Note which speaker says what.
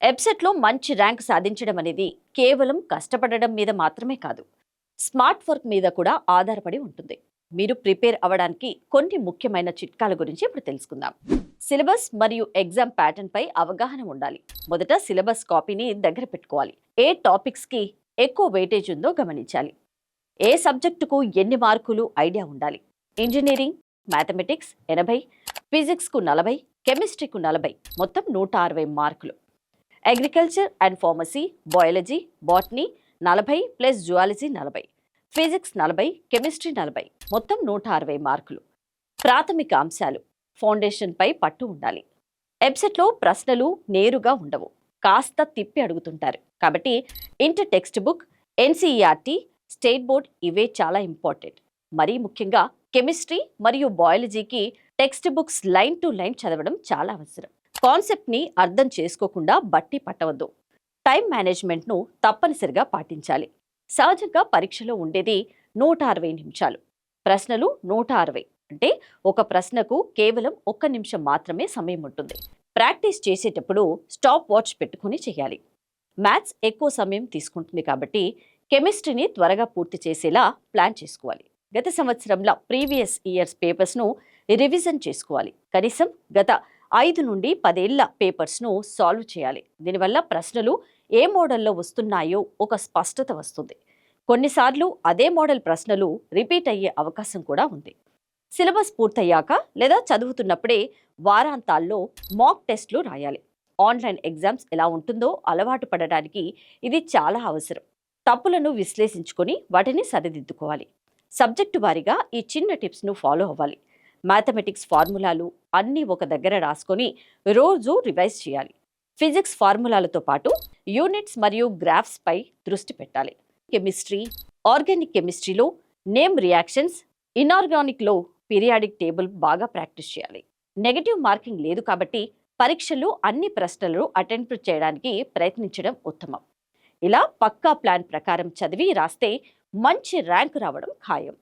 Speaker 1: ఎబ్సెట్లో మంచి ర్యాంక్ సాధించడం అనేది కేవలం కష్టపడడం మీద మాత్రమే కాదు, స్మార్ట్ వర్క్ మీద కూడా ఆధారపడి ఉంటుంది. మీరు ప్రిపేర్ అవ్వడానికి కొన్ని ముఖ్యమైన చిట్కాల గురించి ఇప్పుడు తెలుసుకుందాం. సిలబస్ మరియు ఎగ్జామ్ ప్యాటర్న్ పై అవగాహన ఉండాలి. మొదట సిలబస్ కాపీని దగ్గర పెట్టుకోవాలి. ఏ టాపిక్స్ కి ఎక్కువ వెయిటేజ్ ఉందో గమనించాలి. ఏ సబ్జెక్టుకు ఎన్ని మార్కులు ఐడియా ఉండాలి. ఇంజనీరింగ్ మ్యాథమెటిక్స్ 80, ఫిజిక్స్కు 40, కెమిస్ట్రీకు 40, మొత్తం 160 మార్కులు. Agriculture and pharmacy, biology, botany 40 plus zoology 40, physics 40, chemistry 40, మొత్తం 160 మార్కులు. ప్రాథమిక అంశాలు ఫౌండేషన్పై పట్టు ఉండాలి. ఎబ్సెట్లో ప్రశ్నలు నేరుగా ఉండవు, కాస్త తిప్పి అడుగుతుంటారు. కాబట్టి inter text book, NCERT, state board ఇవే చాలా ఇంపార్టెంట్. మరీ ముఖ్యంగా కెమిస్ట్రీ మరియు బయాలజీకి text books line to line చదవడం చాలా అవసరం. కాన్సెప్ట్ని అర్థం చేసుకోకుండా బట్టి పట్టవద్దు. టైం మేనేజ్మెంట్ను తప్పనిసరిగా పాటించాలి. సహజంగా పరీక్షలో ఉండేది 160 నిమిషాలు. ప్రశ్నలు 160 అంటే ఒక ప్రశ్నకు కేవలం 1 నిమిషం మాత్రమే సమయం ఉంటుంది. ప్రాక్టీస్ చేసేటప్పుడు స్టాప్ వాచ్ పెట్టుకుని చేయాలి. మ్యాథ్స్ ఎక్కువ సమయం తీసుకుంటుంది కాబట్టి కెమిస్ట్రీని త్వరగా పూర్తి చేసేలా ప్లాన్ చేసుకోవాలి. గత సంవత్సరంలో ప్రీవియస్ ఇయర్స్ పేపర్స్ను రివిజన్ చేసుకోవాలి. కనీసం గత 5 నుండి 10 ఏళ్ల పేపర్స్ను సాల్వ్ చేయాలి. దీనివల్ల ప్రశ్నలు ఏ మోడల్లో వస్తున్నాయో ఒక స్పష్టత వస్తుంది. కొన్నిసార్లు అదే మోడల్ ప్రశ్నలు రిపీట్ అయ్యే అవకాశం కూడా ఉంది. సిలబస్ పూర్తయ్యాక లేదా చదువుతున్నప్పుడే వారాంతాల్లో మాక్ టెస్ట్లు రాయాలి. ఆన్లైన్ ఎగ్జామ్స్ ఎలా ఉంటుందో అలవాటు పడడానికి ఇది చాలా అవసరం. తప్పులను విశ్లేషించుకొని వాటిని సరిదిద్దుకోవాలి. సబ్జెక్టు వారీగా ఈ చిన్న టిప్స్ను ఫాలో అవ్వాలి. మ్యాథమెటిక్స్ ఫార్ములాలు అన్నీ ఒక దగ్గర రాసుకొని రోజు రివైజ్ చేయాలి. ఫిజిక్స్ ఫార్ములాలతో పాటు యూనిట్స్ మరియు గ్రాఫ్స్ పై దృష్టి పెట్టాలి. కెమిస్ట్రీ, ఆర్గానిక్ కెమిస్ట్రీలో నేమ్ రియాక్షన్స్, ఇనార్గానిక్లో పీరియాడిక్ టేబుల్ బాగా ప్రాక్టీస్ చేయాలి. నెగటివ్ మార్కింగ్ లేదు కాబట్టి పరీక్షల్లో అన్ని ప్రశ్నలను అటెంప్ట్ చేయడానికి ప్రయత్నించడం ఉత్తమం. ఇలా పక్కా ప్లాన్ ప్రకారం చదివి రాస్తే మంచి ర్యాంక్ రావడం ఖాయం.